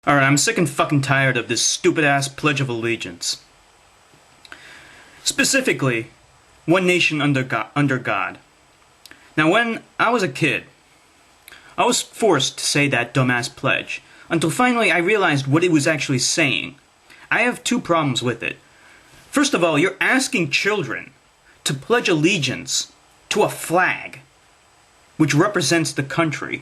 Alright, I'm sick and fucking tired of this stupid-ass Pledge of Allegiance. Specifically, one nation under God. Now, when I was a kid, I was forced to say that dumbass pledge, until finally I realized what it was actually saying. I have two problems with it. First of all, you're asking children to pledge allegiance to a flag, which represents the country.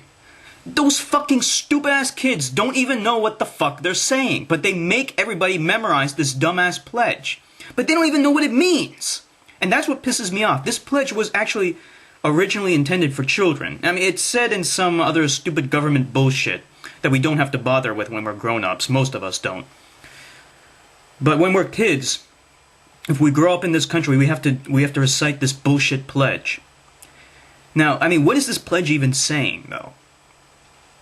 Those fucking stupid-ass kids don't even know what the fuck they're saying, but they make everybody memorize this dumbass pledge. But they don't even know what it means. And that's what pisses me off. This pledge was actually originally intended for children. I mean, it's said in some other stupid government bullshit that we don't have to bother with when we're grown-ups. Most of us don't. But when we're kids, if we grow up in this country, we have to recite this bullshit pledge. Now, I mean, what is this pledge even saying, though?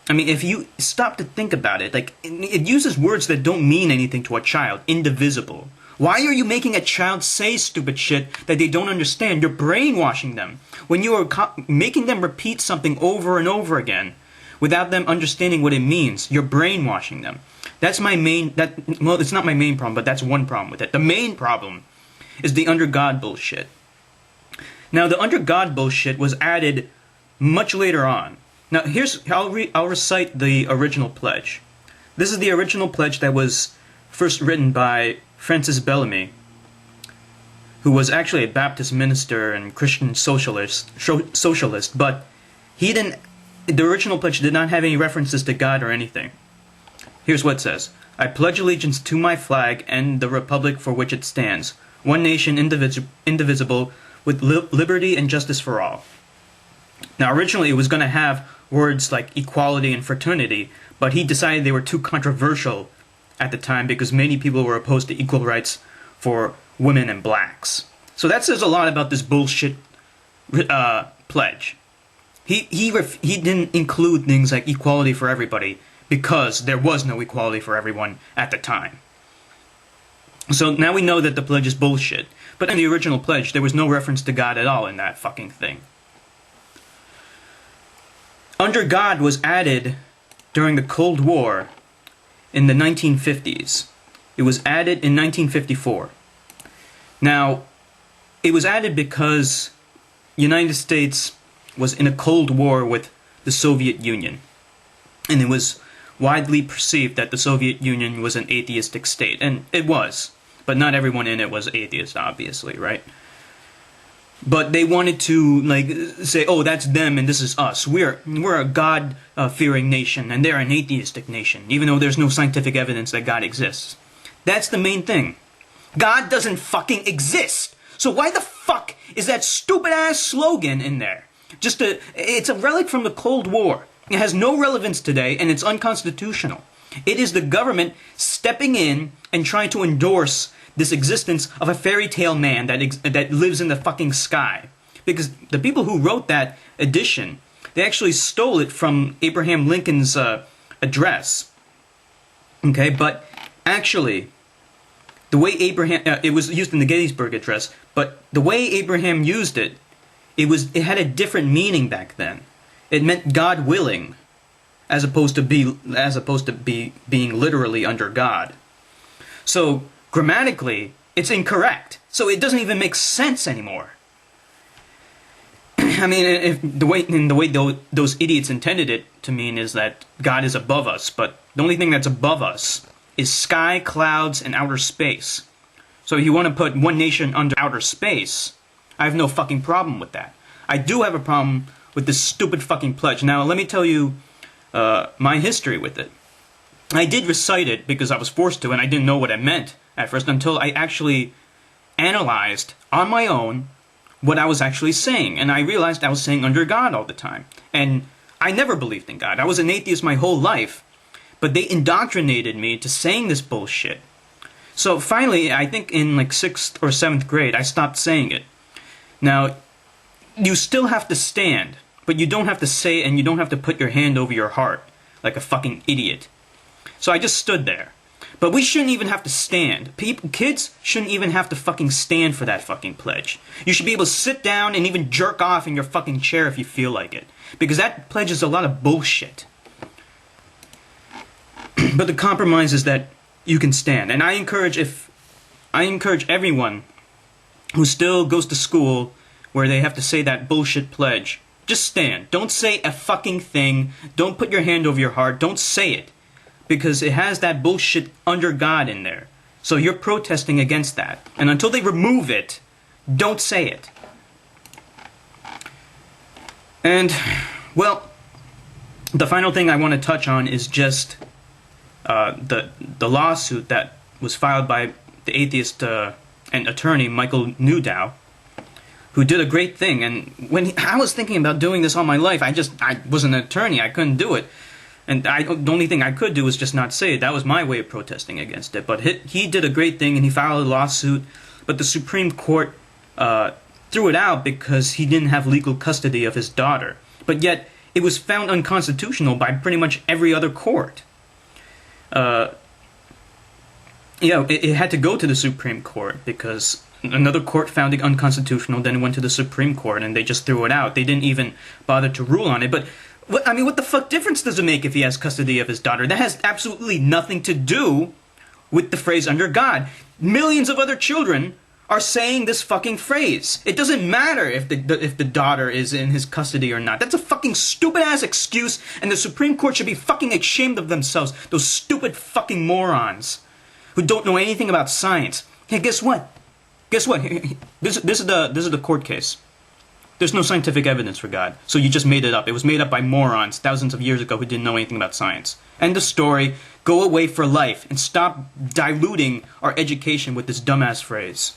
I mean, if you stop to think about it, like, it uses words that don't mean anything to a child. Indivisible. Why are you making a child say stupid shit that they don't understand? You're brainwashing them. When you are making them repeat something over and over again, without them understanding what it means, you're brainwashing them. That's my main, well, it's not my main problem, but that's one problem with it. The main problem is the under God bullshit. Now, the under God bullshit was added much later on. Now, I'll recite the original pledge. This is the original pledge that was first written by Francis Bellamy, who was actually a Baptist minister and Christian socialist, but the original pledge did not have any references to God or anything. Here's what it says. I pledge allegiance to my flag and the republic for which it stands, one nation indivisible, with liberty and justice for all. Now, originally it was going to have words like equality and fraternity, but he decided they were too controversial at the time because many people were opposed to equal rights for women and blacks. So that says a lot about this bullshit pledge. He didn't include things like equality for everybody because there was no equality for everyone at the time. So now we know that the pledge is bullshit. But in the original pledge, there was no reference to God at all in that fucking thing. Under God was added during the Cold War in the 1950s. It was added in 1954. Now, it was added because the United States was in a Cold War with the Soviet Union. And it was widely perceived that the Soviet Union was an atheistic state. And it was. But not everyone in it was atheist, obviously, right? But they wanted to, like, say, oh, that's them and this is us. We're a God-fearing nation and they're an atheistic nation, even though there's no scientific evidence that God exists. That's the main thing. God doesn't fucking exist. So why the fuck is that stupid-ass slogan in there? It's a relic from the Cold War. It has no relevance today and it's unconstitutional. It is the government stepping in and trying to endorse this existence of a fairy tale man that lives in the fucking sky. Because the people who wrote that edition, they actually stole it from Abraham Lincoln's address. Okay, but actually, the way it was used in the Gettysburg Address, but the way Abraham used it, it had a different meaning back then. It meant God willing, as opposed to being literally under God. So grammatically, it's incorrect. So it doesn't even make sense anymore. I mean, the way those idiots intended it to mean is that God is above us, but the only thing that's above us is sky, clouds, and outer space. So if you want to put one nation under outer space, I have no fucking problem with that. I do have a problem with this stupid fucking pledge. Now, let me tell you my history with it. I did recite it because I was forced to, and I didn't know what it meant at first until I actually analyzed on my own what I was actually saying. And I realized I was saying under God all the time. And I never believed in God. I was an atheist my whole life. But they indoctrinated me to saying this bullshit. So finally, I think in like 6th or 7th grade, I stopped saying it. Now, you still have to stand, but you don't have to say and you don't have to put your hand over your heart like a fucking idiot. So I just stood there. But we shouldn't even have to stand. Kids shouldn't even have to fucking stand for that fucking pledge. You should be able to sit down and even jerk off in your fucking chair if you feel like it. Because that pledge is a lot of bullshit. But the compromise is that you can stand. And I encourage everyone who still goes to school where they have to say that bullshit pledge, just stand. Don't say a fucking thing. Don't put your hand over your heart. Don't say it. Because it has that bullshit under God in there. So you're protesting against that. And until they remove it, don't say it. And, well, the final thing I want to touch on is just the lawsuit that was filed by the atheist and attorney Michael Newdow, who did a great thing. And when I was thinking about doing this all my life, I was an attorney. I couldn't do it. And the only thing I could do was just not say it. That was my way of protesting against it. But he did a great thing, and he filed a lawsuit. But the Supreme Court threw it out because he didn't have legal custody of his daughter. But yet, it was found unconstitutional by pretty much every other court. It had to go to the Supreme Court because another court found it unconstitutional, then it went to the Supreme Court, and they just threw it out. They didn't even bother to rule on it. But, what the fuck difference does it make if he has custody of his daughter? That has absolutely nothing to do with the phrase under God. Millions of other children are saying this fucking phrase. It doesn't matter if the daughter is in his custody or not. That's a fucking stupid-ass excuse, and the Supreme Court should be fucking ashamed of themselves. Those stupid fucking morons who don't know anything about science. Hey, guess what? Guess what? This is the court case. There's no scientific evidence for God, so you just made it up. It was made up by morons thousands of years ago who didn't know anything about science. End of story. Go away for life and stop diluting our education with this dumbass phrase.